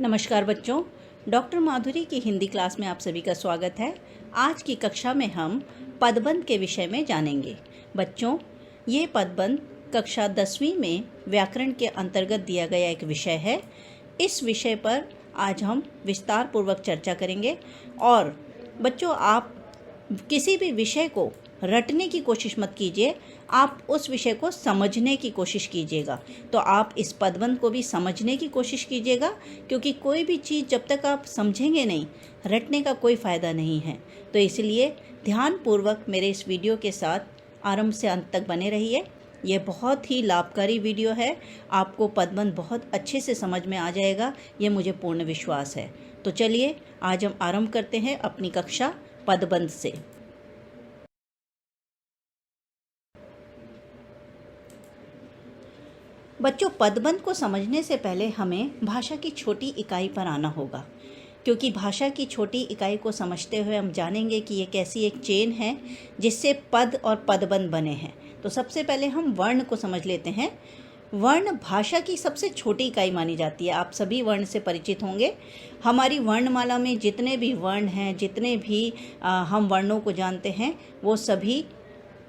नमस्कार बच्चों, डॉक्टर माधुरी की हिंदी क्लास में आप सभी का स्वागत है। आज की कक्षा में हम पदबंध के विषय में जानेंगे। बच्चों, ये पदबंध कक्षा 10वीं में व्याकरण के अंतर्गत दिया गया एक विषय है। इस विषय पर आज हम विस्तार पूर्वक चर्चा करेंगे। और बच्चों, आप किसी भी विषय को रटने की कोशिश मत कीजिए, आप उस विषय को समझने की कोशिश कीजिएगा। तो आप इस पदबंध को भी समझने की कोशिश कीजिएगा, क्योंकि कोई भी चीज़ जब तक आप समझेंगे नहीं, रटने का कोई फ़ायदा नहीं है। तो इसलिए ध्यानपूर्वक मेरे इस वीडियो के साथ आरंभ से अंत तक बने रहिए। ये बहुत ही लाभकारी वीडियो है, आपको पदबंध बहुत अच्छे से समझ में आ जाएगा, ये मुझे पूर्ण विश्वास है। तो चलिए आज हम आरंभ करते हैं अपनी कक्षा पदबंध से। बच्चों, पदबंध को समझने से पहले हमें भाषा की छोटी इकाई पर आना होगा, क्योंकि भाषा की छोटी इकाई को समझते हुए हम जानेंगे कि ये कैसी एक चेन है जिससे पद और पदबंध बने हैं। तो सबसे पहले हम वर्ण को समझ लेते हैं। वर्ण भाषा की सबसे छोटी इकाई मानी जाती है। आप सभी वर्ण से परिचित होंगे। हमारी वर्णमाला में जितने भी वर्ण हैं, जितने भी हम वर्णों को जानते हैं, वो सभी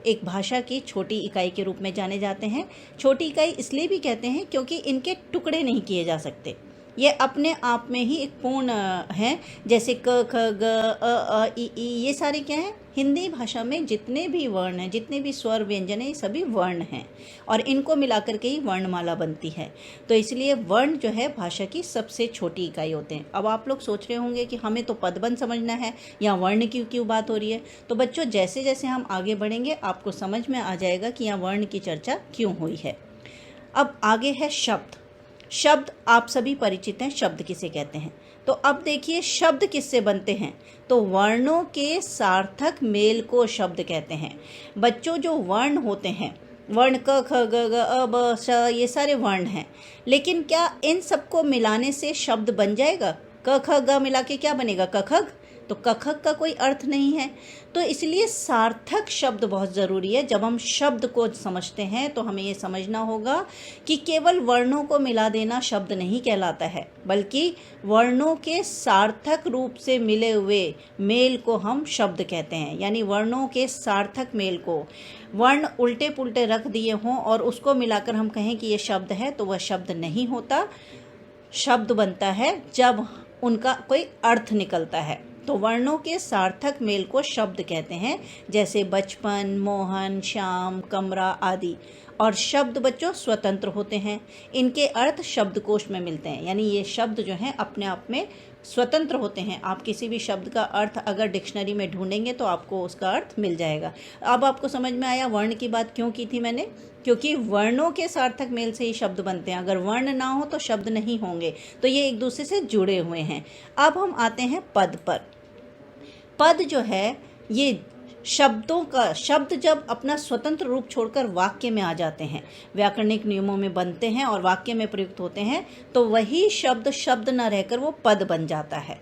एक भाषा की छोटी इकाई के रूप में जाने जाते हैं। छोटी इकाई इसलिए भी कहते हैं क्योंकि इनके टुकड़े नहीं किए जा सकते। ये अपने आप में ही एक पूर्ण हैं। जैसे क, ख, ग, अ, इ, ये सारे क्या हैं? हिंदी भाषा में जितने भी वर्ण हैं, जितने भी स्वर व्यंजन हैं, ये सभी वर्ण हैं और इनको मिलाकर के ही वर्णमाला बनती है। तो इसलिए वर्ण जो है भाषा की सबसे छोटी इकाई होते हैं। अब आप लोग सोच रहे होंगे कि हमें तो पदबंध समझना है, या वर्ण की क्यों बात हो रही है। तो बच्चों, जैसे जैसे हम आगे बढ़ेंगे आपको समझ में आ जाएगा कि यहाँ वर्ण की चर्चा क्यों हुई है। अब आगे है शब्द। शब्द आप सभी परिचित हैं, शब्द किसे कहते हैं। तो अब देखिए शब्द किससे बनते हैं। तो वर्णों के सार्थक मेल को शब्द कहते हैं। बच्चों, जो वर्ण होते हैं, वर्ण क, ख, ग, घ, अ, ब, श, ये सारे वर्ण हैं, लेकिन क्या इन सबको मिलाने से शब्द बन जाएगा? क, ख, ग मिला के क्या बनेगा? कखग। तो कखग का कोई अर्थ नहीं है। तो इसलिए सार्थक शब्द बहुत ज़रूरी है। जब हम शब्द को समझते हैं तो हमें ये समझना होगा कि केवल वर्णों को मिला देना शब्द नहीं कहलाता है, बल्कि वर्णों के सार्थक रूप से मिले हुए मेल को हम शब्द कहते हैं। यानी वर्णों के सार्थक मेल को, वर्ण उल्टे पुल्टे रख दिए हों और उसको मिलाकर हम कहें कि ये शब्द है, तो वह शब्द नहीं होता। शब्द बनता है जब उनका कोई अर्थ निकलता है। तो वर्णों के सार्थक मेल को शब्द कहते हैं, जैसे बचपन, मोहन, श्याम, कमरा आदि। और शब्द बच्चों स्वतंत्र होते हैं, इनके अर्थ शब्दकोश में मिलते हैं। यानी ये शब्द जो हैं अपने आप में स्वतंत्र होते हैं। आप किसी भी शब्द का अर्थ अगर डिक्शनरी में ढूंढेंगे तो आपको उसका अर्थ मिल जाएगा। अब आपको समझ में आया वर्ण की बात क्यों की थी मैंने? क्योंकि वर्णों के सार्थक मेल से ही शब्द बनते हैं। अगर वर्ण ना हो तो शब्द नहीं होंगे। तो ये एक दूसरे से जुड़े हुए हैं। अब हम आते हैं पद पर। पद जो है ये शब्दों का, शब्द जब अपना स्वतंत्र रूप छोड़कर वाक्य में आ जाते हैं, व्याकरणिक नियमों में बनते हैं और वाक्य में प्रयुक्त होते हैं, तो वही शब्द शब्द न रहकर वो पद बन जाता है।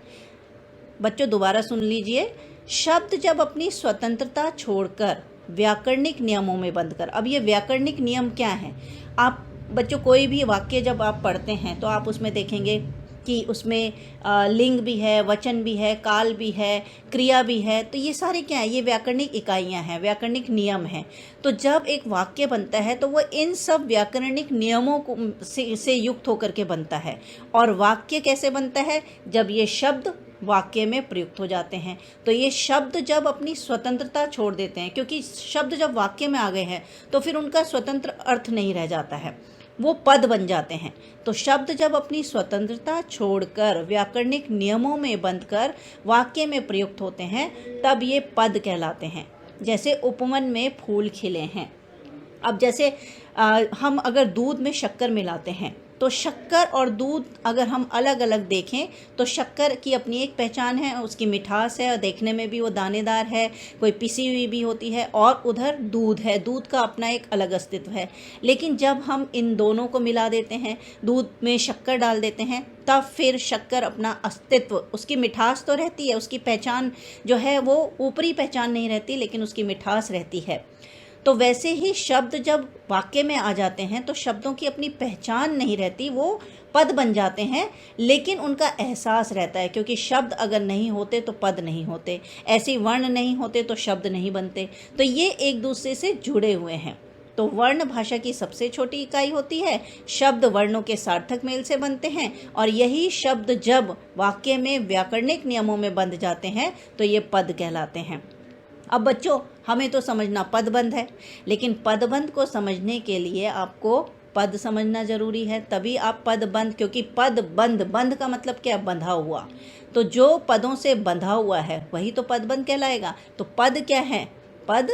बच्चों दोबारा सुन लीजिए। शब्द जब अपनी स्वतंत्रता छोड़कर व्याकरणिक नियमों में बंधकर, अब ये व्याकरणिक नियम क्या है? आप बच्चों कोई भी वाक्य जब आप पढ़ते हैं तो आप उसमें देखेंगे कि उसमें लिंग भी है, वचन भी है, काल भी है, क्रिया भी है। तो ये सारे क्या है? ये व्याकरणिक इकाइयां हैं, व्याकरणिक नियम हैं। तो जब एक वाक्य बनता है तो वो इन सब व्याकरणिक नियमों को से युक्त होकर के बनता है। और वाक्य कैसे बनता है? जब ये शब्द वाक्य में प्रयुक्त हो जाते हैं। तो ये शब्द जब अपनी स्वतंत्रता छोड़ देते हैं, क्योंकि शब्द जब वाक्य में आ गए हैं तो फिर उनका स्वतंत्र अर्थ नहीं रह जाता है, वो पद बन जाते हैं। तो शब्द जब अपनी स्वतंत्रता छोड़कर व्याकरणिक नियमों में बंधकर वाक्य में प्रयुक्त होते हैं, तब ये पद कहलाते हैं। जैसे उपवन में फूल खिले हैं। अब जैसे हम अगर दूध में शक्कर मिलाते हैं, तो शक्कर और दूध अगर हम अलग अलग देखें तो शक्कर की अपनी एक पहचान है, उसकी मिठास है और देखने में भी वो दानेदार है, कोई पिसी हुई भी होती है। और उधर दूध है, दूध का अपना एक अलग अस्तित्व है। लेकिन जब हम इन दोनों को मिला देते हैं, दूध में शक्कर डाल देते हैं, तब फिर शक्कर अपना अस्तित्व, उसकी मिठास तो रहती है, उसकी पहचान जो है वो ऊपरी पहचान नहीं रहती, लेकिन उसकी मिठास रहती है। तो वैसे ही शब्द जब वाक्य में आ जाते हैं तो शब्दों की अपनी पहचान नहीं रहती, वो पद बन जाते हैं, लेकिन उनका एहसास रहता है, क्योंकि शब्द अगर नहीं होते तो पद नहीं होते, ऐसे वर्ण नहीं होते तो शब्द नहीं बनते। तो ये एक दूसरे से जुड़े हुए हैं। तो वर्ण भाषा की सबसे छोटी इकाई होती है। शब्द वर्णों के सार्थक मेल से बनते हैं, और यही शब्द जब वाक्य में व्याकरणिक नियमों में बंध जाते हैं तो ये पद कहलाते हैं। अब बच्चों, हमें तो समझना पदबंध है, लेकिन पदबंध को समझने के लिए आपको पद समझना जरूरी है, तभी आप पदबंध, क्योंकि पदबंध, बंध का मतलब क्या है? बंधा हुआ। तो जो पदों से बंधा हुआ है वही तो पदबंध कहलाएगा। तो पद क्या है? पद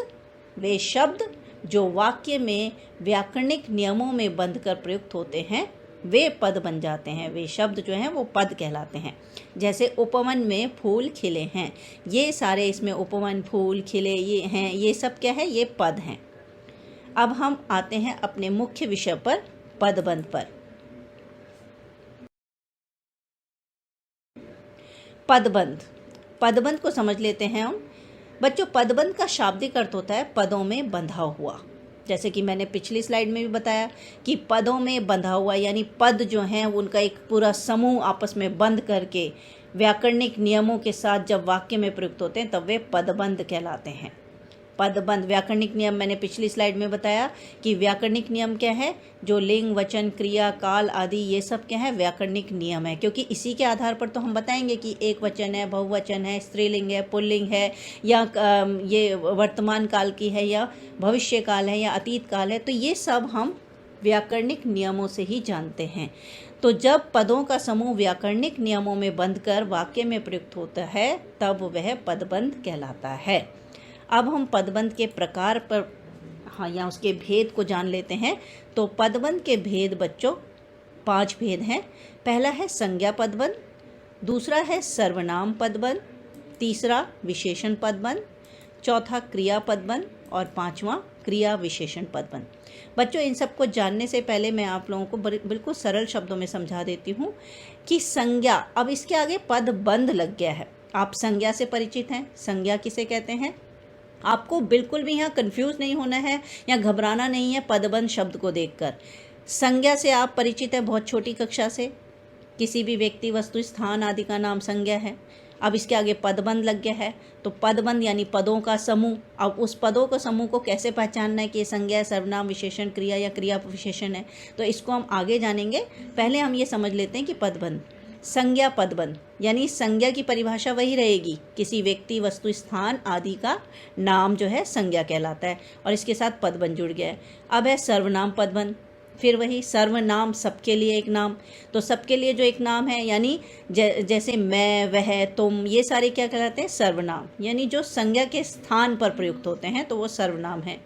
वे शब्द जो वाक्य में व्याकरणिक नियमों में बंध कर प्रयुक्त होते हैं, वे पद बन जाते हैं। वे शब्द जो हैं वो पद कहलाते हैं। जैसे उपवन में फूल खिले हैं, ये सारे इसमें उपवन, फूल खिले, ये हैं, ये सब क्या है? ये पद हैं। अब हम आते हैं अपने मुख्य विषय पर, पदबंध पर। पदबंध, पदबंध को समझ लेते हैं हम। बच्चों, पदबंध का शाब्दिक अर्थ होता है पदों में बंधा हुआ। जैसे कि मैंने पिछली स्लाइड में भी बताया कि पदों में बंधा हुआ, यानी पद जो हैं उनका एक पूरा समूह आपस में बंध करके व्याकरणिक नियमों के साथ जब वाक्य में प्रयुक्त होते हैं तब वे पदबंध कहलाते हैं। पदबंध, व्याकरणिक नियम मैंने पिछली स्लाइड में बताया कि व्याकरणिक नियम क्या है? जो लिंग, वचन, क्रिया, काल आदि ये सब क्या है? व्याकरणिक नियम है। क्योंकि इसी के आधार पर तो हम बताएंगे कि एक वचन है, बहुवचन है, स्त्रीलिंग है, पुल्लिंग है, या ये वर्तमान काल की है, या भविष्य काल है, या अतीत काल है। तो ये सब हम व्याकरणिक नियमों से ही जानते हैं। तो जब पदों का समूह व्याकरणिक नियमों में बंधकर वाक्य में प्रयुक्त होता है तब वह पदबंध कहलाता है। अब हम पदबंध के प्रकार पर, या उसके भेद को जान लेते हैं। तो पदबंध के भेद बच्चों 5 भेद हैं। पहला है संज्ञा पदबंध, दूसरा है सर्वनाम पदबंध, तीसरा विशेषण पदबंध, चौथा क्रिया पदबंध, और 5वां क्रिया विशेषण पदबंध। बच्चों, इन सबको जानने से पहले मैं आप लोगों को बिल्कुल सरल शब्दों में समझा देती हूँ कि संज्ञा, अब इसके आगे पदबंध लग गया है। आप संज्ञा से परिचित हैं। संज्ञा किसे कहते हैं? आपको बिल्कुल भी यहाँ कंफ्यूज नहीं होना है या घबराना नहीं है पदबंध शब्द को देखकर। संज्ञा से आप परिचित हैं बहुत छोटी कक्षा से। किसी भी व्यक्ति, वस्तु, स्थान आदि का नाम संज्ञा है। अब इसके आगे पदबंध लग गया है, तो पदबंध यानी पदों का समूह। अब उस पदों का समूह को कैसे पहचानना है कि ये संज्ञा है, सर्वनाम, विशेषण, क्रिया या क्रिया विशेषण है, तो इसको हम आगे जानेंगे। पहले हम ये समझ लेते हैं कि पदबंध, संज्ञा पदबंध, यानी संज्ञा की परिभाषा वही रहेगी, किसी व्यक्ति, वस्तु, स्थान आदि का नाम जो है संज्ञा कहलाता है, और इसके साथ पदबंध जुड़ गया है। अब है सर्वनाम पदबंध, फिर वही सर्वनाम, सबके लिए एक नाम। तो सबके लिए जो एक नाम है, यानी जैसे मैं, वह, तुम, ये सारे क्या कहलाते हैं? सर्वनाम, यानी जो संज्ञा के स्थान पर प्रयुक्त होते हैं तो वो सर्वनाम है।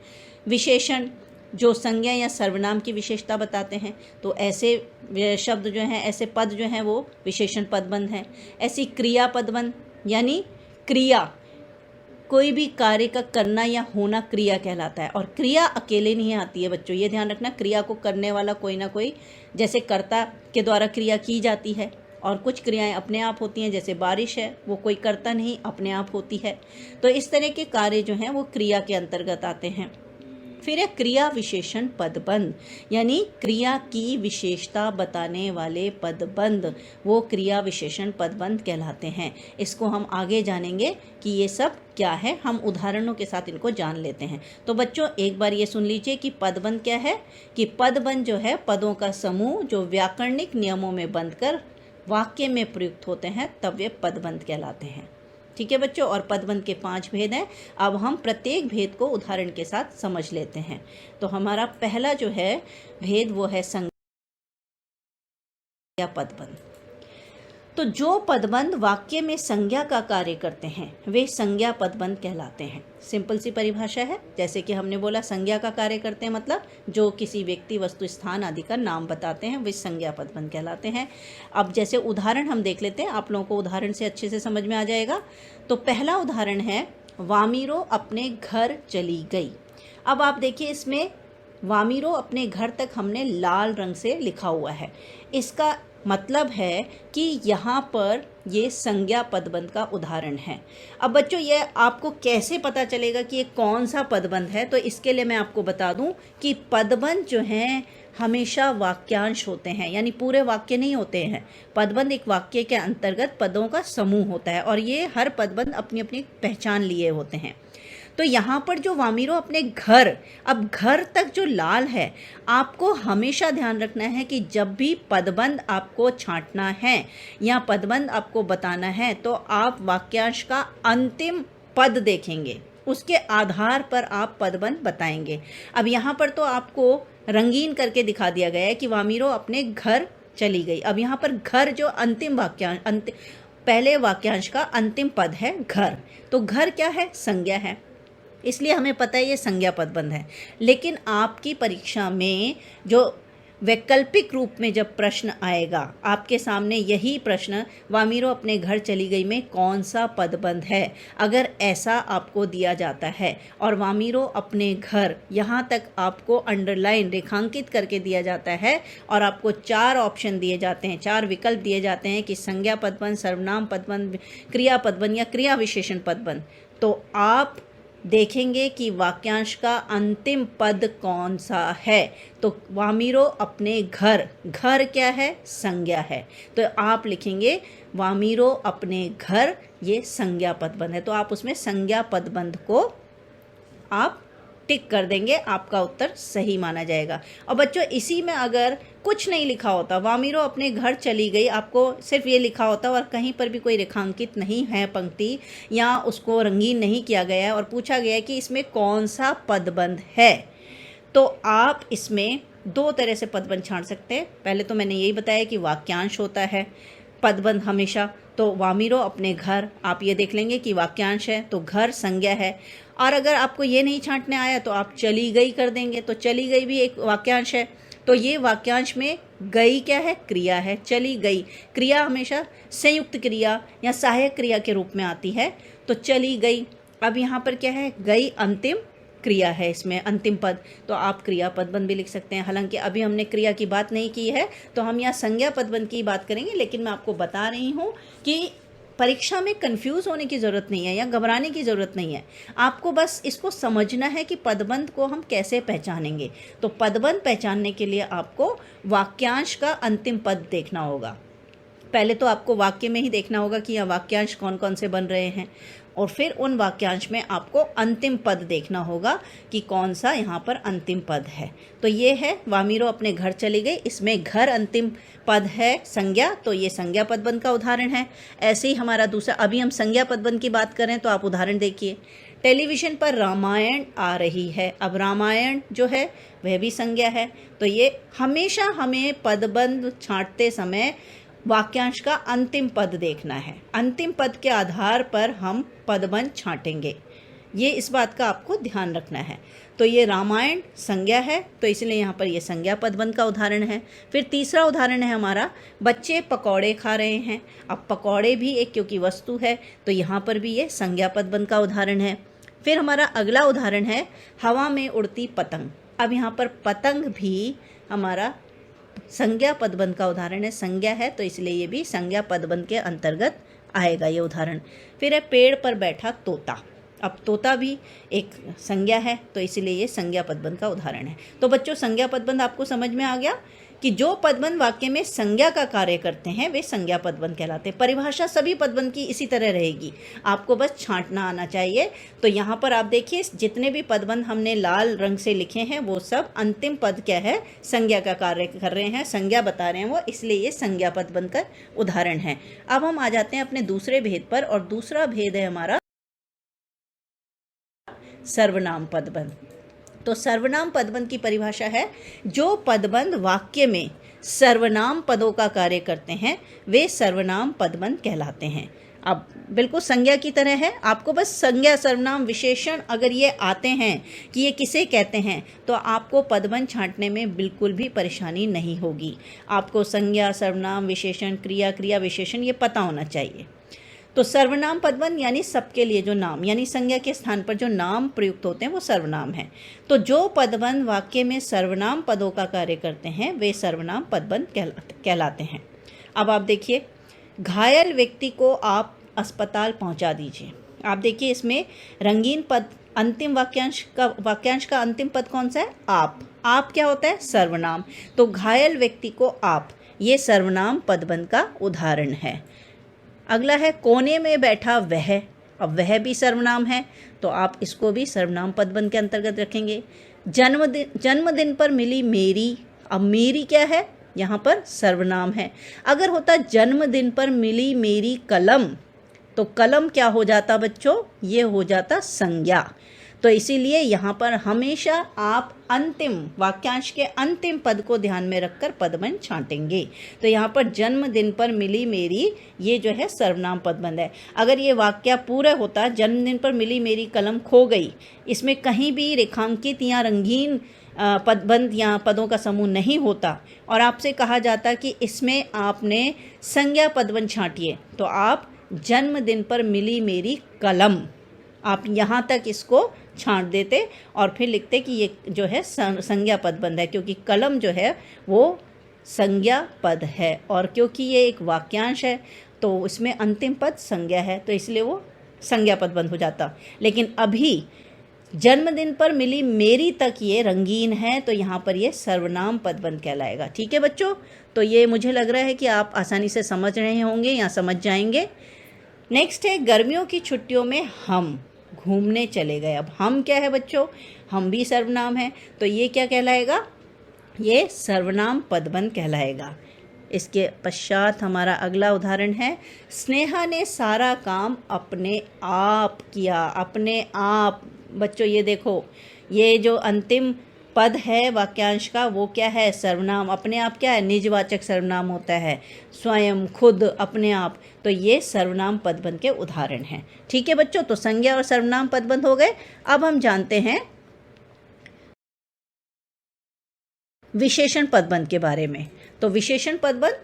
विशेषण, जो संज्ञा या सर्वनाम की विशेषता बताते हैं, तो ऐसे शब्द जो हैं, ऐसे पद जो हैं वो विशेषण पदबंध हैं। ऐसी क्रिया पदबंध, यानी क्रिया, कोई भी कार्य का करना या होना क्रिया कहलाता है। और क्रिया अकेले नहीं आती है बच्चों, ये ध्यान रखना, क्रिया को करने वाला कोई ना कोई, जैसे कर्ता के द्वारा क्रिया की जाती है, और कुछ क्रियाएं अपने आप होती हैं, जैसे बारिश है, वो कोई करता नहीं, अपने आप होती है। तो इस तरह के कार्य जो हैं वो क्रिया के अंतर्गत आते हैं। फिर है क्रिया विशेषण पदबंध, यानी क्रिया की विशेषता बताने वाले पदबंध, वो क्रिया विशेषण पदबंध कहलाते हैं। इसको हम आगे जानेंगे कि ये सब क्या है, हम उदाहरणों के साथ इनको जान लेते हैं। तो बच्चों, एक बार ये सुन लीजिए कि पदबंध क्या है। कि पदबंध जो है पदों का समूह जो व्याकरणिक नियमों में बंधकर वाक्य में प्रयुक्त होते हैं तब वे पदबंध कहलाते हैं। ठीक है बच्चों, और पदबंध के 5 भेद हैं। अब हम प्रत्येक भेद को उदाहरण के साथ समझ लेते हैं। तो हमारा पहला जो है भेद वो है संज्ञा पदबंध। तो जो पदबंध वाक्य में संज्ञा का कार्य करते हैं वे संज्ञा पदबंध कहलाते हैं। सिंपल सी परिभाषा है, जैसे कि हमने बोला संज्ञा का कार्य करते हैं, मतलब जो किसी व्यक्ति, वस्तु, स्थान आदि का नाम बताते हैं वे संज्ञा पदबंध कहलाते हैं। अब जैसे उदाहरण हम देख लेते हैं, आप लोगों को उदाहरण से अच्छे से समझ में आ जाएगा। तो पहला उदाहरण है, वामीरो अपने घर चली गई। अब आप देखिए, इसमें वामीरो अपने घर तक हमने लाल रंग से लिखा हुआ है। इसका मतलब है कि यहाँ पर ये संज्ञा पदबंध का उदाहरण है। अब बच्चों, ये आपको कैसे पता चलेगा कि ये कौन सा पदबंध है? तो इसके लिए मैं आपको बता दूं कि पदबंध जो हैं हमेशा वाक्यांश होते हैं, यानी पूरे वाक्य नहीं होते हैं। पदबंध एक वाक्य के अंतर्गत पदों का समूह होता है और ये हर पदबंध अपनी अपनी पहचान लिए होते हैं। तो यहाँ पर जो वामिरो अपने घर, अब घर तक जो लाल है, आपको हमेशा ध्यान रखना है कि जब भी पदबंध आपको छांटना है या पदबंध आपको बताना है तो आप वाक्यांश का अंतिम पद देखेंगे, उसके आधार पर आप पदबंध बताएंगे। अब यहाँ पर तो आपको रंगीन करके दिखा दिया गया है कि वामिरो अपने घर चली गई। अब यहाँ पर घर जो अंतिम वाक्यांश, पहले वाक्यांश का अंतिम पद है घर, तो घर क्या है? संज्ञा है, इसलिए हमें पता है ये संज्ञा पदबंध है। लेकिन आपकी परीक्षा में जो वैकल्पिक रूप में जब प्रश्न आएगा, आपके सामने यही प्रश्न वामिरो अपने घर चली गई में कौन सा पदबंध है, अगर ऐसा आपको दिया जाता है और वामिरो अपने घर यहाँ तक आपको अंडरलाइन रेखांकित करके दिया जाता है और आपको 4 ऑप्शन दिए जाते हैं, 4 विकल्प दिए जाते हैं कि संज्ञा पदबंध, सर्वनाम पदबंध, क्रिया पदबंध या क्रिया विशेषण पदबंध, तो आप देखेंगे कि वाक्यांश का अंतिम पद कौन सा है। तो वामिरो अपने घर, घर क्या है? संज्ञा है, तो आप लिखेंगे वामिरो अपने घर, ये संज्ञा पदबंध है। तो आप उसमें संज्ञा पदबंध को आप टिक कर देंगे, आपका उत्तर सही माना जाएगा। और बच्चों इसी में अगर कुछ नहीं लिखा होता, वामिरो अपने घर चली गई, आपको सिर्फ ये लिखा होता और कहीं पर भी कोई रेखांकित नहीं है पंक्ति या उसको रंगीन नहीं किया गया है और पूछा गया है कि इसमें कौन सा पदबंध है, तो आप इसमें 2 तरह से पदबंध छांट सकते हैं। पहले तो मैंने यही बताया कि वाक्यांश होता है पदबंध हमेशा, तो वामिरो अपने घर, आप ये देख लेंगे कि वाक्यांश है तो घर संज्ञा है। और अगर आपको ये नहीं छांटने आया तो आप चली गई कर देंगे, तो चली गई भी एक वाक्यांश है, तो ये वाक्यांश में गई क्या है? क्रिया है। चली गई, क्रिया हमेशा संयुक्त क्रिया या सहायक क्रिया के रूप में आती है, तो चली गई। अब यहाँ पर क्या है? गई अंतिम क्रिया है, इसमें अंतिम पद, तो आप क्रिया पदबंध भी लिख सकते हैं। हालांकि अभी हमने क्रिया की बात नहीं की है तो हम यहाँ संज्ञा पदबंध की बात करेंगे, लेकिन मैं आपको बता रही हूँ कि परीक्षा में कंफ्यूज होने की ज़रूरत नहीं है या घबराने की ज़रूरत नहीं है। आपको बस इसको समझना है कि पदबंध को हम कैसे पहचानेंगे। तो पदबंध पहचानने के लिए आपको वाक्यांश का अंतिम पद देखना होगा। पहले तो आपको वाक्य में ही देखना होगा कि यह वाक्यांश कौन कौन से बन रहे हैं, और फिर उन वाक्यांश में आपको अंतिम पद देखना होगा कि कौन सा यहाँ पर अंतिम पद है। तो ये है वामिरो अपने घर चली गई, इसमें घर अंतिम पद है संज्ञा, तो ये संज्ञा पदबंध का उदाहरण है। ऐसे ही हमारा दूसरा, अभी हम संज्ञा पदबंध की बात करें तो आप उदाहरण देखिए, टेलीविज़न पर रामायण आ रही है। अब रामायण जो है वह भी संज्ञा है, तो ये हमेशा हमें पदबंध छांटते समय वाक्यांश का अंतिम पद देखना है। अंतिम पद के आधार पर हम पदबंध छांटेंगे, ये इस बात का आपको ध्यान रखना है। तो ये रामायण संज्ञा है, तो इसलिए यहाँ पर ये संज्ञा पदबंध का उदाहरण है। फिर तीसरा उदाहरण है हमारा, बच्चे पकौड़े खा रहे हैं। अब पकौड़े भी एक क्योंकि वस्तु है, तो यहाँ पर भी ये संज्ञा पदबंध का उदाहरण है। फिर हमारा अगला उदाहरण है हवा में उड़ती पतंग। अब यहाँ पर पतंग भी हमारा संज्ञा पदबंध का उदाहरण है, संज्ञा है, तो इसलिए ये भी संज्ञा पदबंध के अंतर्गत आएगा ये उदाहरण। फिर है पेड़ पर बैठा तोता। अब तोता भी एक संज्ञा है, तो इसलिए ये संज्ञा पदबंध का उदाहरण है। तो बच्चों संज्ञा पदबंध आपको समझ में आ गया कि जो पदबंध वाक्य में संज्ञा का कार्य करते हैं वे संज्ञा पदबंध कहलाते हैं। परिभाषा सभी पदबंध की इसी तरह रहेगी, आपको बस छांटना आना चाहिए। तो यहाँ पर आप देखिए जितने भी पदबंध हमने लाल रंग से लिखे हैं वो सब अंतिम पद क्या है? संज्ञा का कार्य कर रहे हैं, संज्ञा बता रहे हैं वो, इसलिए ये संज्ञा पदबंध का उदाहरण है। अब हम आ जाते हैं अपने दूसरे भेद पर, और दूसरा भेद है हमारा सर्वनाम पदबंध। तो सर्वनाम पदबंध की परिभाषा है, जो पदबंध वाक्य में सर्वनाम पदों का कार्य करते हैं वे सर्वनाम पदबंध कहलाते हैं। अब बिल्कुल संज्ञा की तरह है, आपको बस संज्ञा सर्वनाम विशेषण अगर ये आते हैं कि ये किसे कहते हैं तो आपको पदबंध छांटने में बिल्कुल भी परेशानी नहीं होगी। आपको संज्ञा सर्वनाम विशेषण क्रिया क्रिया विशेषण ये पता होना चाहिए। तो सर्वनाम पदबंध यानी सबके लिए जो नाम, यानी संज्ञा के स्थान पर जो नाम प्रयुक्त होते हैं वो सर्वनाम है। तो जो पदबंध वाक्य में सर्वनाम पदों का कार्य करते हैं वे सर्वनाम पदबंध कहलाते हैं। अब आप देखिए, घायल व्यक्ति को आप अस्पताल पहुंचा दीजिए। आप देखिए इसमें रंगीन पद अंतिम वाक्यांश का अंतिम पद कौन सा है? आप। आप क्या होता है? सर्वनाम। तो घायल व्यक्ति को आप, ये सर्वनाम पदबंध का उदाहरण है। अगला है कोने में बैठा वह। अब वह भी सर्वनाम है, तो आप इसको भी सर्वनाम पदबंध के अंतर्गत रखेंगे। जन्मदिन पर मिली मेरी। अब मेरी क्या है? यहाँ पर सर्वनाम है। अगर होता जन्मदिन पर मिली मेरी कलम, तो कलम क्या हो जाता बच्चों? ये हो जाता संज्ञा। तो इसीलिए यहाँ पर हमेशा आप अंतिम वाक्यांश के अंतिम पद को ध्यान में रखकर पदबंध छांटेंगे। तो यहाँ पर जन्मदिन पर मिली मेरी, ये जो है सर्वनाम पदबंध है। अगर ये वाक्य पूरा होता जन्मदिन पर मिली मेरी कलम खो गई, इसमें कहीं भी रेखांकित या रंगीन पदबंध या पदों का समूह नहीं होता और आपसे कहा जाता कि इसमें आपने संज्ञा पदबंध छांटिए, तो आप जन्मदिन पर मिली मेरी कलम, आप यहाँ तक इसको छांट देते और फिर लिखते कि ये जो है संज्ञा पदबंध है, क्योंकि कलम जो है वो संज्ञा पद है और क्योंकि ये एक वाक्यांश है तो इसमें अंतिम पद संज्ञा है, तो इसलिए वो संज्ञा पदबंध हो जाता। लेकिन अभी जन्मदिन पर मिली मेरी तक ये रंगीन है, तो यहाँ पर ये सर्वनाम पदबंध कहलाएगा। ठीक है बच्चों, तो ये मुझे लग रहा है कि आप आसानी से समझ रहे होंगे या समझ जाएंगे। नेक्स्ट है गर्मियों की छुट्टियों में हम घूमने चले गए। अब हम क्या है बच्चों? हम भी सर्वनाम है, तो ये क्या कहलाएगा? ये सर्वनाम पदबंध कहलाएगा। इसके पश्चात हमारा अगला उदाहरण है स्नेहा ने सारा काम अपने आप किया। अपने आप बच्चों, ये देखो, ये जो अंतिम पद है वाक्यांश का वो क्या है? सर्वनाम। अपने आप क्या है? निजवाचक सर्वनाम होता है, स्वयं, खुद, अपने आप। तो ये सर्वनाम पदबंध के उदाहरण हैं। ठीक है बच्चों, तो संज्ञा और सर्वनाम पदबंध हो गए। अब हम जानते हैं विशेषण पदबंध के बारे में। तो विशेषण पदबंध,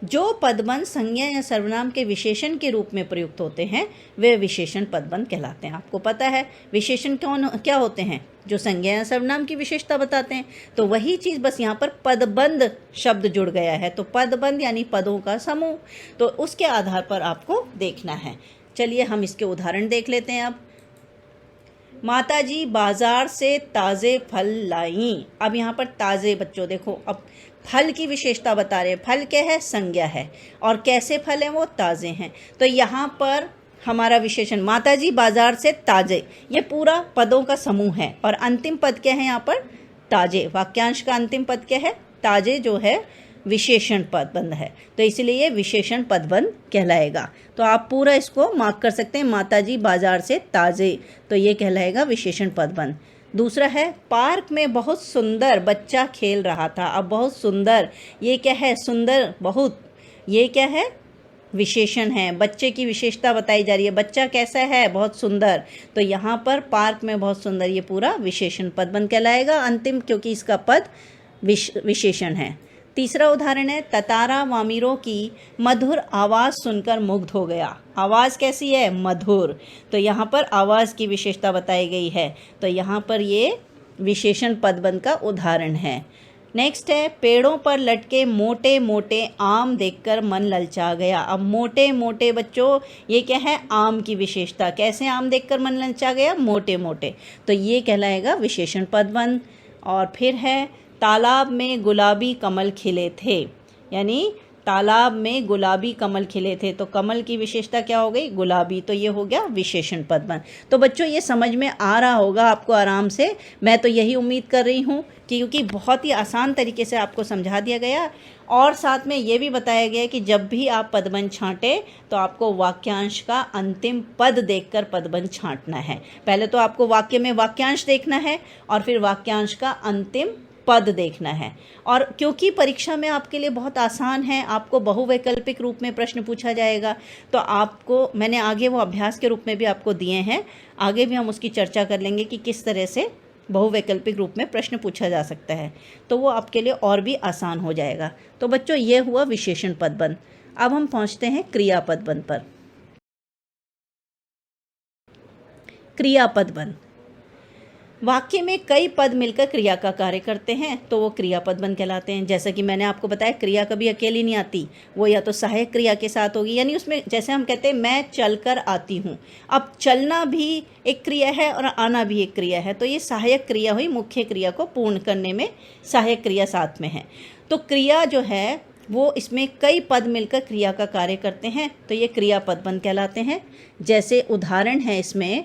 जो पदबंध संज्ञा या सर्वनाम के विशेषण के रूप में प्रयुक्त होते हैं वे विशेषण पदबंध कहलाते हैं। आपको पता है विशेषण क्या होते हैं? जो संज्ञा या सर्वनाम की विशेषता बताते हैं। तो वही चीज़ बस यहाँ पर पदबंध शब्द जुड़ गया है। तो पदबंध यानी पदों का समूह, तो उसके आधार पर आपको देखना है। चलिए हम इसके उदाहरण देख लेते हैं। अब माताजी बाजार से ताज़े फल लाईं। अब यहाँ पर ताज़े बच्चों देखो, अब फल की विशेषता बता रहे हैं। फल क्या है? संज्ञा है। और कैसे फल हैं? वो ताज़े हैं। तो यहाँ पर हमारा विशेषण माताजी बाजार से ताज़े, ये पूरा पदों का समूह है। और अंतिम पद क्या है यहाँ पर? ताज़े। वाक्यांश का अंतिम पद क्या है? ताज़े, जो है विशेषण पदबंध है, तो इसलिए ये विशेषण पदबंध कहलाएगा। तो आप पूरा इसको मार्क कर सकते हैं, माताजी बाजार से ताज़े, तो ये कहलाएगा विशेषण पदबंध। दूसरा है पार्क में बहुत सुंदर बच्चा खेल रहा था। अब बहुत सुंदर, ये क्या है? सुंदर बहुत, ये क्या है? विशेषण है। बच्चे की विशेषता बताई जा रही है, बच्चा कैसा है? बहुत सुंदर। तो यहाँ पर पार्क में बहुत सुंदर, ये पूरा विशेषण पदबंध कहलाएगा अंतिम, क्योंकि इसका पद विशेषण है। तीसरा उदाहरण है ततारा वामिरों की मधुर आवाज़ सुनकर मुग्ध हो गया। आवाज़ कैसी है? मधुर। तो यहाँ पर आवाज़ की विशेषता बताई गई है, तो यहाँ पर ये विशेषण पदबंध का उदाहरण है। नेक्स्ट है पेड़ों पर लटके मोटे मोटे आम देखकर मन ललचा गया। अब मोटे मोटे बच्चों, ये क्या है? आम की विशेषता। कैसे आम देखकर मन ललचा गया? मोटे मोटे। तो ये कहलाएगा विशेषण पदबंध। और फिर है तालाब में गुलाबी कमल खिले थे, यानी तालाब में गुलाबी कमल खिले थे, तो कमल की विशेषता क्या हो गई? गुलाबी। तो ये हो गया विशेषण पदबंध। तो बच्चों ये समझ में आ रहा होगा आपको आराम से, मैं तो यही उम्मीद कर रही हूँ, क्योंकि बहुत ही आसान तरीके से आपको समझा दिया गया और साथ में ये भी बताया गया कि जब भी आप पदबंध छांटें तो आपको वाक्यांश का अंतिम पद देखकर पदबंध छांटना है। पहले तो आपको वाक्य में वाक्यांश देखना है और फिर वाक्यांश का अंतिम पद देखना है। और क्योंकि परीक्षा में आपके लिए बहुत आसान है, आपको बहुवैकल्पिक रूप में प्रश्न पूछा जाएगा, तो आपको मैंने आगे वो अभ्यास के रूप में भी आपको दिए हैं, आगे भी हम उसकी चर्चा कर लेंगे कि किस तरह से बहुवैकल्पिक रूप में प्रश्न पूछा जा सकता है, तो वो आपके लिए और भी आसान हो जाएगा। तो बच्चों ये हुआ विशेषण पदबंध। अब हम पहुँचते हैं क्रिया पदबंध पर। क्रिया पदबंध, वाक्य में कई पद मिलकर क्रिया का कार्य करते हैं तो वो क्रिया पदबंध कहलाते हैं। जैसा कि मैंने आपको बताया, क्रिया कभी अकेली नहीं आती, वो या तो सहायक क्रिया के साथ होगी, यानी उसमें जैसे हम कहते हैं मैं चलकर आती हूँ। अब चलना भी एक क्रिया है और आना भी एक क्रिया है, तो ये सहायक क्रिया हुई, मुख्य क्रिया को पूर्ण करने में सहायक क्रिया साथ में है। तो क्रिया जो है वो इसमें कई पद मिलकर क्रिया का कार्य करते हैं तो ये क्रिया पदबंध कहलाते हैं। जैसे उदाहरण है इसमें,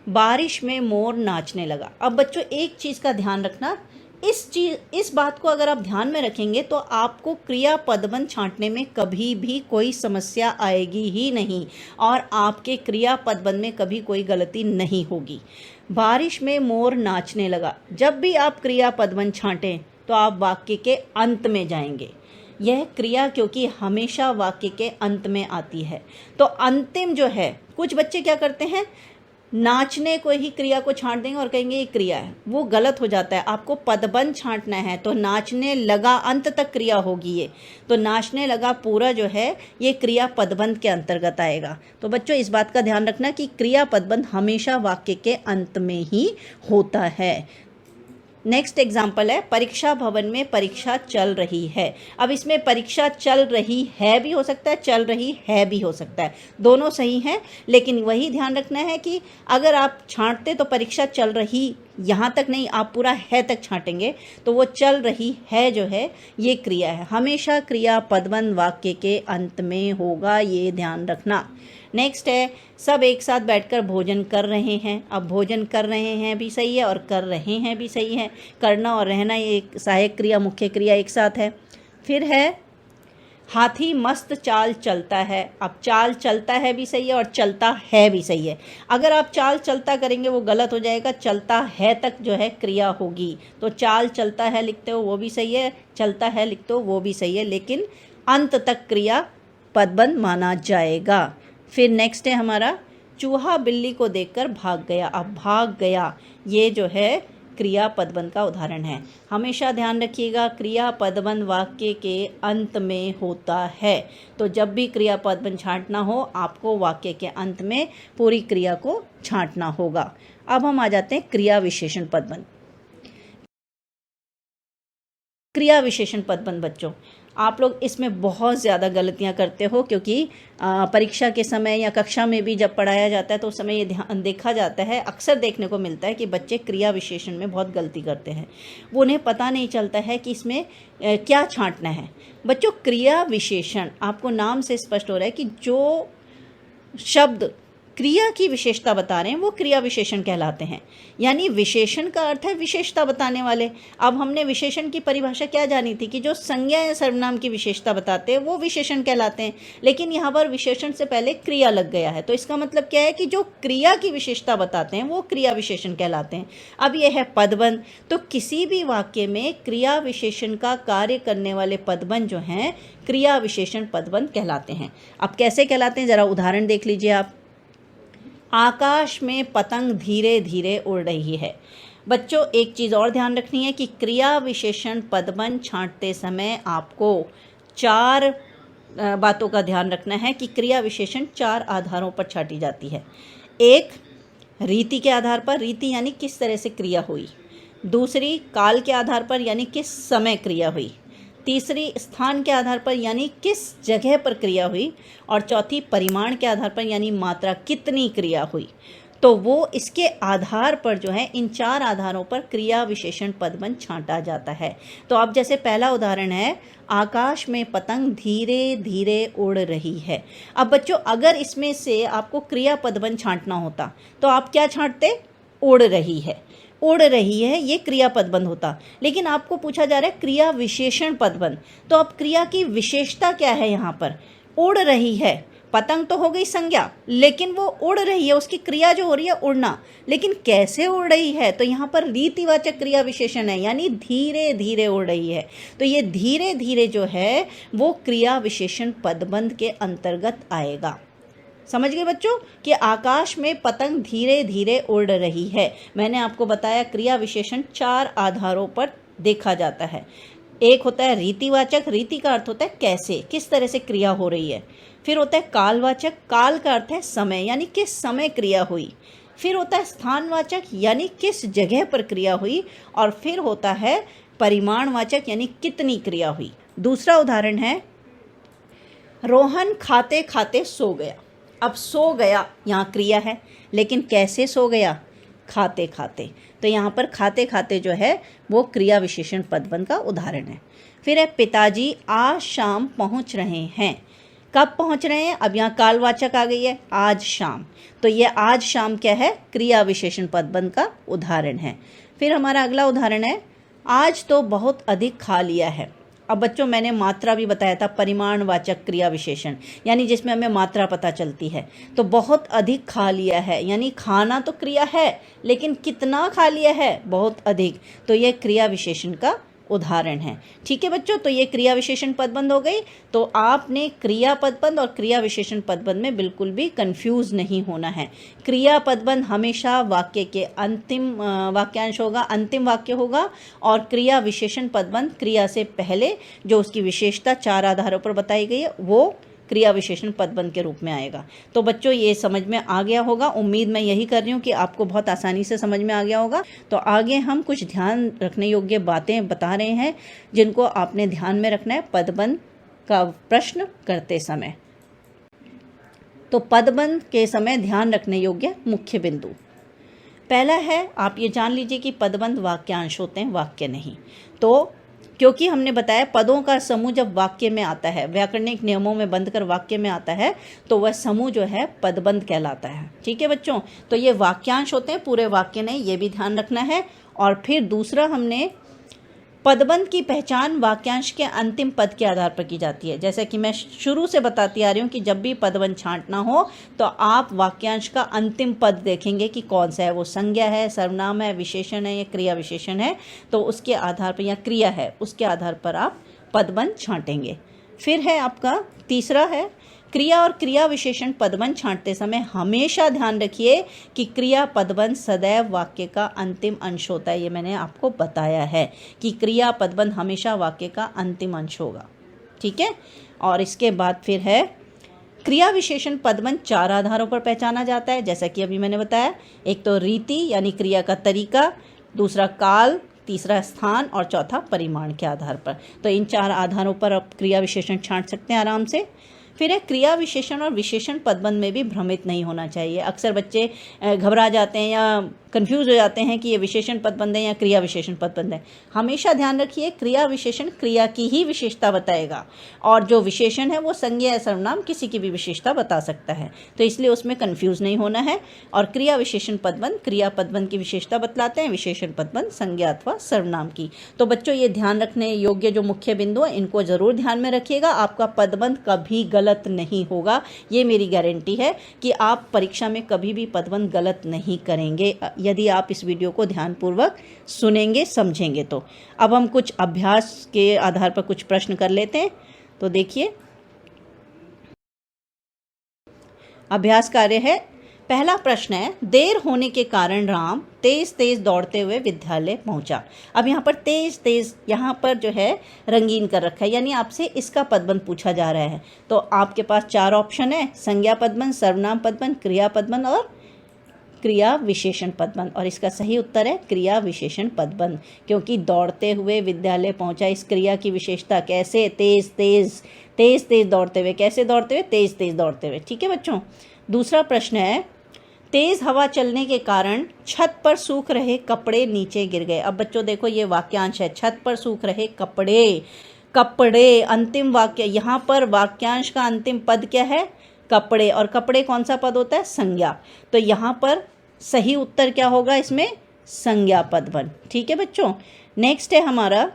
बारिश में मोर नाचने लगा। अब बच्चों एक चीज़ का ध्यान रखना, इस बात को अगर आप ध्यान में रखेंगे तो आपको क्रिया पदबंध छांटने में कभी भी कोई समस्या आएगी ही नहीं और आपके क्रिया पदबंध में कभी कोई गलती नहीं होगी। बारिश में मोर नाचने लगा, जब भी आप क्रिया पदबंध छांटें तो आप वाक्य के अंत में जाएंगे। यह क्रिया क्योंकि हमेशा वाक्य के अंत में आती है, तो अंतिम जो है, कुछ बच्चे क्या करते हैं, नाचने को ही क्रिया को छांट देंगे और कहेंगे ये क्रिया है, वो गलत हो जाता है। आपको पदबंध छांटना है तो नाचने लगा अंत तक क्रिया होगी ये, तो नाचने लगा पूरा जो है ये क्रिया पदबंध के अंतर्गत आएगा। तो बच्चों इस बात का ध्यान रखना कि क्रिया पदबंध हमेशा वाक्य के अंत में ही होता है। नेक्स्ट एग्जाम्पल है, परीक्षा भवन में परीक्षा चल रही है। अब इसमें परीक्षा चल रही है भी हो सकता है, चल रही है भी हो सकता है, दोनों सही हैं, लेकिन वही ध्यान रखना है कि अगर आप छांटते तो परीक्षा चल रही यहाँ तक नहीं, आप पूरा है तक छांटेंगे तो वो चल रही है जो है ये क्रिया है। हमेशा क्रिया पदबंध वाक्य के अंत में होगा, ये ध्यान रखना। नेक्स्ट है, सब एक साथ बैठकर भोजन कर रहे हैं। अब भोजन कर रहे हैं भी सही है और कर रहे हैं भी सही है, करना और रहना एक सहायक क्रिया मुख्य क्रिया एक साथ है। फिर है, हाथी मस्त चाल चलता है। अब चाल चलता है भी सही है और चलता है भी सही है। अगर आप चाल चलता करेंगे वो गलत हो जाएगा, चलता है तक जो है क्रिया होगी। तो चाल चलता है लिखते हो वो भी सही है, चलता है लिखते हो वो भी सही है, लेकिन अंत तक क्रिया पदबंध माना जाएगा। फिर नेक्स्ट है हमारा, चूहा बिल्ली को देखकर भाग गया। अब भाग गया ये जो है क्रिया पदबंध का उदाहरण है। हमेशा ध्यान रखिएगा क्रिया पदबंध वाक्य के अंत में होता है, तो जब भी क्रिया पदबंध छांटना हो आपको वाक्य के अंत में पूरी क्रिया को छांटना होगा। अब हम आ जाते हैं क्रिया विशेषण पदबंध। क्रिया विशेषण पदबंध बच्चों, आप लोग इसमें बहुत ज़्यादा गलतियां करते हो, क्योंकि परीक्षा के समय या कक्षा में भी जब पढ़ाया जाता है तो उस समय ये ध्यान देखा जाता है, अक्सर देखने को मिलता है कि बच्चे क्रिया विशेषण में बहुत गलती करते हैं। वो उन्हें पता नहीं चलता है कि इसमें क्या छांटना है। बच्चों क्रिया विशेषण आपको नाम से स्पष्ट हो रहा है कि जो शब्द क्रिया की विशेषता बता रहे हैं वो क्रिया विशेषण कहलाते हैं। यानी विशेषण का अर्थ है विशेषता बताने वाले। अब हमने विशेषण की परिभाषा क्या जानी थी कि जो संज्ञा या सर्वनाम की विशेषता बताते हैं वो विशेषण कहलाते हैं, लेकिन यहाँ पर विशेषण से पहले क्रिया लग गया है, तो इसका मतलब क्या है कि जो क्रिया की विशेषता बताते हैं वो क्रिया विशेषण कहलाते हैं। अब यह है पदबंध, तो किसी भी वाक्य में क्रिया विशेषण का कार्य करने वाले पदबंध जो हैं क्रिया विशेषण पदबंध कहलाते हैं। अब कैसे कहलाते हैं, जरा उदाहरण देख लीजिए आप। आकाश में पतंग धीरे धीरे उड़ रही है। बच्चों एक चीज़ और ध्यान रखनी है कि क्रिया विशेषण पदबंध छांटते समय आपको 4 बातों का ध्यान रखना है कि क्रिया विशेषण 4 आधारों पर छांटी जाती है। एक, रीति के आधार पर, रीति यानी किस तरह से क्रिया हुई। दूसरी, काल के आधार पर यानी किस समय क्रिया हुई। तीसरी, स्थान के आधार पर यानी किस जगह पर क्रिया हुई। और चौथी, परिमाण के आधार पर यानी मात्रा कितनी क्रिया हुई। तो वो इसके आधार पर जो है इन 4 आधारों पर क्रिया विशेषण पदबंध छांटा जाता है। तो अब जैसे पहला उदाहरण है, आकाश में पतंग धीरे धीरे उड़ रही है। अब बच्चों अगर इसमें से आपको क्रिया पदबंध छांटना होता तो आप क्या छांटते, उड़ रही है। उड़ रही है ये क्रिया पदबंध होता, लेकिन आपको पूछा जा रहा है क्रिया विशेषण पदबंध, तो अब क्रिया की विशेषता क्या है यहाँ पर, उड़ रही है। पतंग तो हो गई संज्ञा, लेकिन वो उड़ रही है, उसकी क्रिया जो हो रही है उड़ना, लेकिन कैसे उड़ रही है, तो यहाँ पर रीतिवाचक क्रिया विशेषण है, यानी धीरे धीरे उड़ रही है। तो ये धीरे धीरे जो है वो क्रिया विशेषण पदबंध के अंतर्गत आएगा। समझ गए बच्चों कि आकाश में पतंग धीरे धीरे उड़ रही है। मैंने आपको बताया क्रिया विशेषण 4 आधारों पर देखा जाता है। एक होता है रीतिवाचक, रीति का अर्थ होता है कैसे, किस तरह से क्रिया हो रही है। फिर होता है कालवाचक, काल का अर्थ है समय, यानी किस समय क्रिया हुई। फिर होता है स्थानवाचक यानी किस जगह पर क्रिया हुई, और फिर होता है परिमाणवाचक यानी कितनी क्रिया हुई। दूसरा उदाहरण है, रोहन खाते खाते सो गया। अब सो गया यहाँ क्रिया है, लेकिन कैसे सो गया? खाते खाते। तो यहाँ पर खाते खाते जो है वो क्रिया विशेषण पदबंध का उदाहरण है। फिर है, पिताजी आज शाम पहुँच रहे हैं। कब पहुँच रहे हैं? अब यहाँ कालवाचक आ गई है, आज शाम। तो ये आज शाम क्या है? क्रिया विशेषण पदबंध का उदाहरण है। फिर हमारा अगला उदाहरण है, आज तो बहुत अधिक खा लिया है। अब बच्चों मैंने मात्रा भी बताया था, परिमाणवाचक क्रिया विशेषण यानी जिसमें हमें मात्रा पता चलती है। तो बहुत अधिक खा लिया है यानी खाना तो क्रिया है, लेकिन कितना खा लिया है? बहुत अधिक। तो ये क्रिया विशेषण का उदाहरण है। ठीक है बच्चों, तो ये क्रिया विशेषण पदबंध हो गई। तो आपने क्रिया पदबंध और क्रिया विशेषण पदबंध में बिल्कुल भी कंफ्यूज नहीं होना है। क्रिया पदबंध हमेशा वाक्य के अंतिम वाक्यांश होगा, अंतिम वाक्य होगा, और क्रिया विशेषण पदबंध क्रिया से पहले जो उसकी विशेषता 4 आधारों पर बताई गई है वो क्रिया विशेषण पदबंध के रूप में आएगा। तो बच्चों ये समझ में आ गया होगा, उम्मीद मैं यही कर रही हूँ कि आपको बहुत आसानी से समझ में आ गया होगा। तो आगे हम कुछ ध्यान रखने योग्य बातें बता रहे हैं जिनको आपने ध्यान में रखना है पदबंध का प्रश्न करते समय। तो पदबंध के समय ध्यान रखने योग्य मुख्य बिंदु, पहला है, आप ये जान लीजिए कि पदबंध वाक्यांश होते हैं, वाक्य नहीं। तो क्योंकि हमने बताया पदों का समूह जब वाक्य में आता है, व्याकरणिक नियमों में बंध कर वाक्य में आता है, तो वह समूह जो है पदबंध कहलाता है। ठीक है बच्चों, तो ये वाक्यांश होते हैं, पूरे वाक्य नहीं, ये भी ध्यान रखना है। और फिर दूसरा, हमने पदबंध की पहचान वाक्यांश के अंतिम पद के आधार पर की जाती है। जैसे कि मैं शुरू से बताती आ रही हूँ कि जब भी पदबंध छांटना हो तो आप वाक्यांश का अंतिम पद देखेंगे कि कौन सा है, वो संज्ञा है, सर्वनाम है, विशेषण है या क्रिया विशेषण है। तो उसके आधार पर, या क्रिया है, उसके आधार पर आप पदबंध छांटेंगे। फिर है आपका तीसरा है, क्रिया और क्रिया विशेषण पदबंध छांटते समय हमेशा ध्यान रखिए कि क्रिया पदबंध सदैव वाक्य का अंतिम अंश होता है। ये मैंने आपको बताया है कि क्रिया पदबंध हमेशा वाक्य का अंतिम अंश होगा। ठीक है, और इसके बाद फिर है, क्रिया विशेषण पदबंध 4 आधारों पर पहचाना जाता है, जैसा कि अभी मैंने बताया। एक तो रीति यानी क्रिया का तरीका, दूसरा काल, तीसरा स्थान, और चौथा परिमाण के आधार पर। तो इन 4 आधारों पर आप क्रिया विशेषण छांट सकते हैं आराम से। फिर है, क्रिया विशेषण और विशेषण पदबंध में भी भ्रमित नहीं होना चाहिए। अक्सर बच्चे घबरा जाते हैं या कंफ्यूज हो जाते हैं कि ये विशेषण पदबंध है या क्रिया विशेषण पदबंध है। हमेशा ध्यान रखिए, क्रिया विशेषण क्रिया की ही विशेषता बताएगा, और जो विशेषण है वो संज्ञा या सर्वनाम किसी की भी विशेषता बता सकता है। तो इसलिए उसमें कंफ्यूज नहीं होना है। और क्रिया विशेषण पदबंध क्रिया पदबंध की विशेषता बतलाते हैं, विशेषण पदबंध संज्ञा अथवा सर्वनाम की। तो बच्चों ये ध्यान रखने योग्य जो मुख्य बिंदु है इनको जरूर ध्यान में रखिएगा। आपका पदबंध कभी गलत नहीं होगा, ये मेरी गारंटी है कि आप परीक्षा में कभी भी पदबंध गलत नहीं करेंगे यदि आप इस वीडियो को ध्यानपूर्वक सुनेंगे, समझेंगे। तो अब हम कुछ अभ्यास के आधार पर कुछ प्रश्न कर लेते हैं। तो देखिए, अभ्यास कार्य है। पहला प्रश्न है, देर होने के कारण राम तेज तेज दौड़ते हुए विद्यालय पहुंचा। अब यहाँ पर तेज तेज, यहाँ पर जो है रंगीन कर रखा है, यानी आपसे इसका पदबंध पूछा जा रहा है। तो आपके पास 4 ऑप्शन है, संज्ञा पदबंध, सर्वनाम पदबंध, क्रिया पदबंध और क्रिया विशेषण पदबंध। और इसका सही उत्तर है क्रिया विशेषण पदबंध, क्योंकि दौड़ते हुए विद्यालय पहुंचा इस क्रिया की विशेषता कैसे, तेज तेज, तेज तेज दौड़ते हुए, कैसे दौड़ते हुए, तेज तेज दौड़ते हुए। ठीक है बच्चों। दूसरा प्रश्न है, तेज हवा चलने के कारण छत पर सूख रहे कपड़े नीचे गिर गए। अब बच्चों देखो ये वाक्यांश है, छत पर सूख रहे कपड़े, कपड़े अंतिम वाक्य, यहाँ पर वाक्यांश का अंतिम पद क्या है, कपड़े, और कपड़े कौन सा पद होता है, संज्ञा। तो यहाँ पर सही उत्तर क्या होगा इसमें, संज्ञा पदबंध। ठीक है बच्चों। नेक्स्ट है हमारा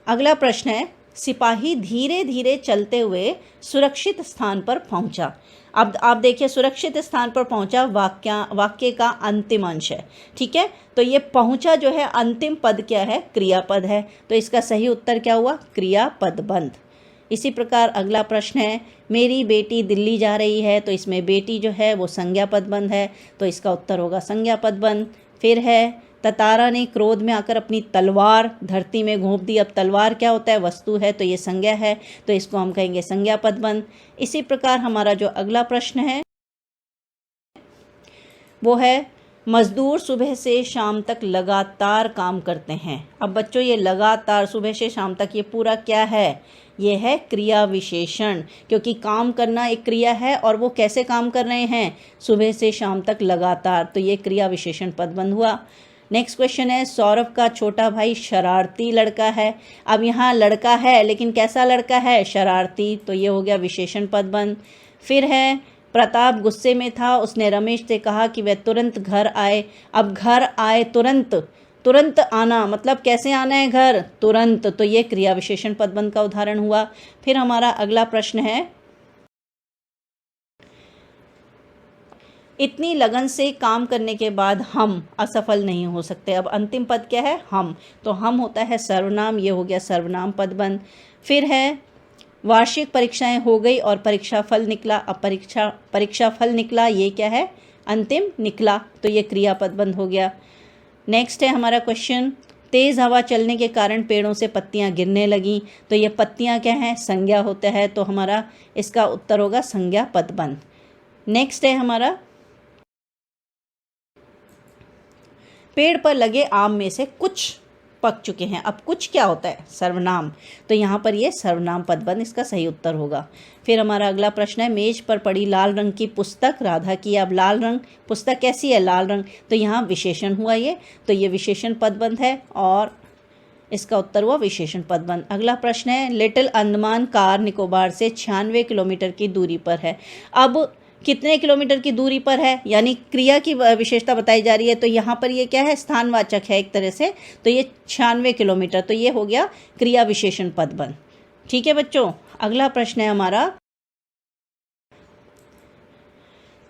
अगला प्रश्न है, सिपाही धीरे धीरे चलते हुए सुरक्षित स्थान पर पहुंचा। अब आप देखिए, सुरक्षित स्थान पर पहुंचा वाक्य का अंतिम अंश है। ठीक है, तो ये पहुंचा जो है अंतिम पद क्या है, क्रियापद है। तो इसका सही उत्तर क्या हुआ, क्रियापदबंध। इसी प्रकार अगला प्रश्न है, मेरी बेटी दिल्ली जा रही है। तो इसमें बेटी जो है वो संज्ञा पदबंध है, तो इसका उत्तर होगा संज्ञा पदबंध। फिर है, ततारा ने क्रोध में आकर अपनी तलवार धरती में घोंप दी। अब तलवार क्या होता है? वस्तु है, तो ये संज्ञा है, तो इसको हम कहेंगे संज्ञा पदबंध। इसी प्रकार हमारा जो अगला प्रश्न है वो है, मजदूर सुबह से शाम तक लगातार काम करते हैं। अब बच्चों ये लगातार सुबह से शाम तक ये पूरा क्या है? ये है क्रिया विशेषण, क्योंकि काम करना एक क्रिया है और वो कैसे काम कर रहे हैं? सुबह से शाम तक लगातार, तो ये क्रिया विशेषण पदबंध हुआ। नेक्स्ट क्वेश्चन है, सौरभ का छोटा भाई शरारती लड़का है। अब यहाँ लड़का है लेकिन कैसा लड़का है? शरारती, तो ये हो गया विशेषण पदबंध। फिर है, प्रताप गुस्से में था, उसने रमेश से कहा कि वह तुरंत घर आए। अब घर आए तुरंत, तुरंत आना मतलब कैसे आना है घर? तुरंत, तो ये क्रिया विशेषण पदबंध का उदाहरण हुआ। फिर हमारा अगला प्रश्न है, इतनी लगन से काम करने के बाद हम असफल नहीं हो सकते। अब अंतिम पद क्या है? हम, तो हम होता है सर्वनाम, ये हो गया सर्वनाम पदबंध। फिर है, वार्षिक परीक्षाएं हो गई और परीक्षा फल निकला। अब परीक्षा फल निकला, ये क्या है? अंतिम निकला, तो ये क्रिया पदबंध हो गया। नेक्स्ट है हमारा क्वेश्चन, तेज़ हवा चलने के कारण पेड़ों से पत्तियां गिरने लगीं, तो ये पत्तियां क्या हैं? संज्ञा होता है, तो हमारा इसका उत्तर होगा संज्ञा पदबंध। नेक्स्ट है हमारा, पेड़ पर लगे आम में से कुछ पक चुके हैं। अब कुछ क्या होता है? सर्वनाम, तो यहाँ पर ये सर्वनाम पदबंध इसका सही उत्तर होगा। फिर हमारा अगला प्रश्न है, मेज पर पड़ी लाल रंग की पुस्तक राधा की। अब लाल रंग, पुस्तक कैसी है? लाल रंग, तो यहाँ विशेषण हुआ ये, तो ये विशेषण पदबंध है और इसका उत्तर हुआ विशेषण पदबंध। अगला प्रश्न है, लिटिल अंडमान कार निकोबार से 96 किलोमीटर की दूरी पर है। अब कितने किलोमीटर की दूरी पर है? यानी क्रिया की विशेषता बताई जा रही है, तो यहाँ पर ये क्या है? स्थानवाचक है एक तरह से, तो ये 96 किलोमीटर, तो ये हो गया क्रिया विशेषण पदबंध। ठीक है बच्चों, अगला प्रश्न है हमारा,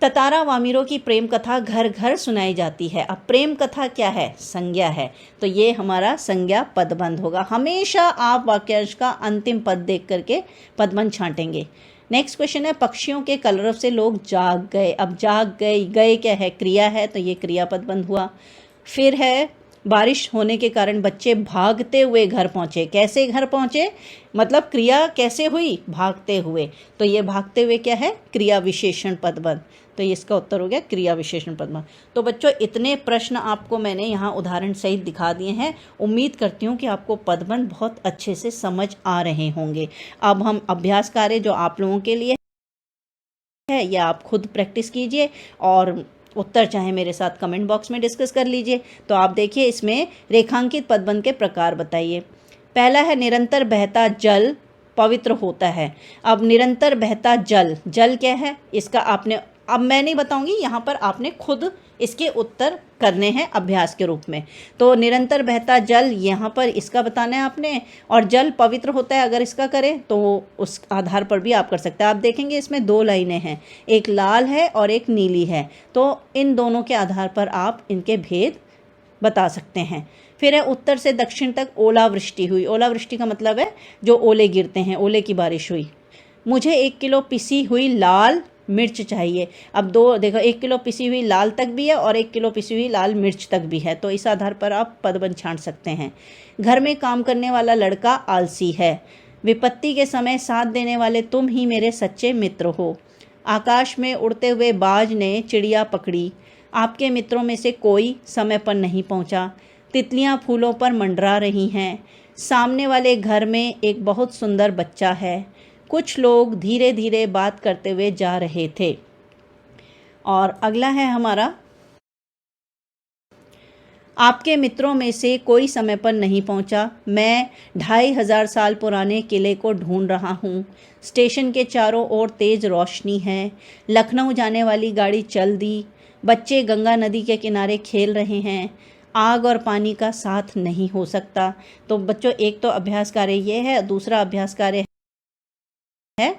ततारा वामिरों की प्रेम कथा घर घर सुनाई जाती है। अब प्रेम कथा क्या है? संज्ञा है, तो ये हमारा संज्ञा पदबंध होगा। हमेशा आप वाक्यांश का अंतिम पद देख करके पदबंध छांटेंगे। नेक्स्ट क्वेश्चन है, पक्षियों के कलरव से लोग जाग गए। अब जाग गए, गए क्या है? क्रिया है, तो ये क्रिया पदबंध हुआ। फिर है, बारिश होने के कारण बच्चे भागते हुए घर पहुँचे। कैसे घर पहुँचे? मतलब क्रिया कैसे हुई? भागते हुए, तो ये भागते हुए क्या है? क्रिया विशेषण पदबंध, तो इसका उत्तर हो गया क्रिया विशेषण पदबंध। तो बच्चों इतने प्रश्न आपको मैंने यहाँ उदाहरण सहित दिखा दिए हैं। उम्मीद करती हूँ कि आपको पदबंध बहुत अच्छे से समझ आ रहे होंगे। अब हम अभ्यास कार्य जो आप लोगों के लिए है, या आप खुद प्रैक्टिस कीजिए और उत्तर चाहे मेरे साथ कमेंट बॉक्स में डिस्कस कर लीजिए। तो आप देखिए, इसमें रेखांकित पदबंध के प्रकार बताइए। पहला है, निरंतर बहता जल पवित्र होता है। अब निरंतर बहता जल, जल क्या है? इसका आपने, अब मैं नहीं बताऊंगी, यहाँ पर आपने खुद इसके उत्तर करने हैं अभ्यास के रूप में। तो निरंतर बहता जल, यहाँ पर इसका बताना है आपने, और जल पवित्र होता है अगर इसका करें तो उस आधार पर भी आप कर सकते हैं। आप देखेंगे इसमें दो लाइनें हैं, एक लाल है और एक नीली है, तो इन दोनों के आधार पर आप इनके भेद बता सकते हैं। फिर है, उत्तर से दक्षिण तक ओलावृष्टि हुई। ओलावृष्टि का मतलब है जो ओले गिरते हैं, ओले की बारिश हुई। मुझे 1 किलो पिसी हुई लाल मिर्च चाहिए। अब दो देखो, 1 किलो पिसी हुई लाल तक भी है और 1 किलो पिसी हुई लाल मिर्च तक भी है, तो इस आधार पर आप पदबंध छांट सकते हैं। घर में काम करने वाला लड़का आलसी है। विपत्ति के समय साथ देने वाले तुम ही मेरे सच्चे मित्र हो। आकाश में उड़ते हुए बाज ने चिड़िया पकड़ी। आपके मित्रों में से कोई समय पर नहीं पहुंचा। तितलियां फूलों पर मंडरा रही हैं। सामने वाले घर में एक बहुत सुंदर बच्चा है। कुछ लोग धीरे धीरे बात करते हुए जा रहे थे। और अगला है हमारा, आपके मित्रों में से कोई समय पर नहीं पहुंचा। मैं 2500 साल पुराने किले को ढूंढ रहा हूं। स्टेशन के चारों ओर तेज रोशनी है। लखनऊ जाने वाली गाड़ी चल दी। बच्चे गंगा नदी के किनारे खेल रहे हैं। आग और पानी का साथ नहीं हो सकता। तो बच्चों एक तो अभ्यास कार्य ये है, दूसरा अभ्यास कार्य है,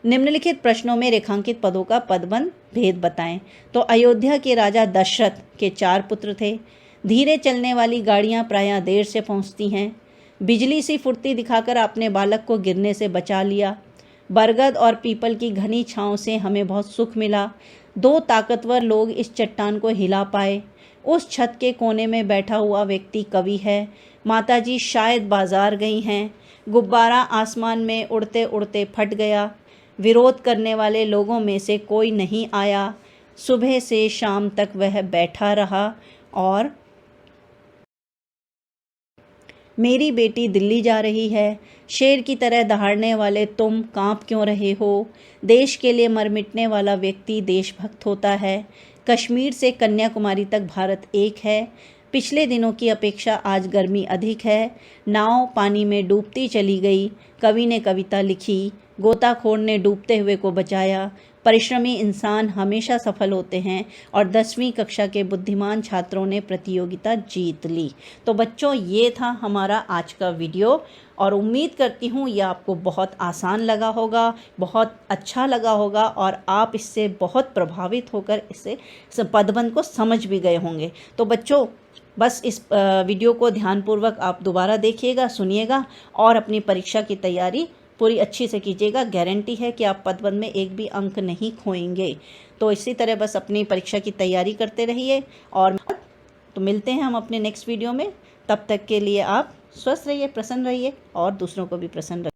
निम्नलिखित प्रश्नों में रेखांकित पदों का पदबंध भेद बताएं। तो अयोध्या के राजा दशरथ के 4 पुत्र थे। धीरे चलने वाली गाड़ियां प्रायः देर से पहुंचती हैं। बिजली सी फुर्ती दिखाकर आपने बालक को गिरने से बचा लिया। बरगद और पीपल की घनी छांव से हमें बहुत सुख मिला। 2 ताकतवर लोग इस चट्टान को हिला पाए। उस छत के कोने में बैठा हुआ व्यक्ति कवि है। माताजी शायद बाजार गई हैं। गुब्बारा आसमान में उड़ते उड़ते फट गया। विरोध करने वाले लोगों में से कोई नहीं आया। सुबह से शाम तक वह बैठा रहा और मेरी बेटी दिल्ली जा रही है। शेर की तरह दहाड़ने वाले तुम कांप क्यों रहे हो? देश के लिए मर मिटने वाला व्यक्ति देशभक्त होता है। कश्मीर से कन्याकुमारी तक भारत एक है। पिछले दिनों की अपेक्षा आज गर्मी अधिक है। नाव पानी में डूबती चली गई। कवि ने कविता लिखी। गोताखोर ने डूबते हुए को बचाया। परिश्रमी इंसान हमेशा सफल होते हैं और 10वीं कक्षा के बुद्धिमान छात्रों ने प्रतियोगिता जीत ली। तो बच्चों, ये था हमारा आज का वीडियो और उम्मीद करती हूँ ये आपको बहुत आसान लगा होगा, बहुत अच्छा लगा होगा और आप इससे बहुत प्रभावित होकर इससे पदबंध को समझ भी गए होंगे। तो बच्चों, बस इस वीडियो को ध्यानपूर्वक आप दोबारा देखिएगा, सुनिएगा और अपनी परीक्षा की तैयारी पूरी अच्छी से कीजिएगा। गारंटी है कि आप पदबंध में एक भी अंक नहीं खोएंगे। तो इसी तरह बस अपनी परीक्षा की तैयारी करते रहिए और तो मिलते हैं हम अपने नेक्स्ट वीडियो में। तब तक के लिए आप स्वस्थ रहिए, प्रसन्न रहिए और दूसरों को भी प्रसन्न रखिए।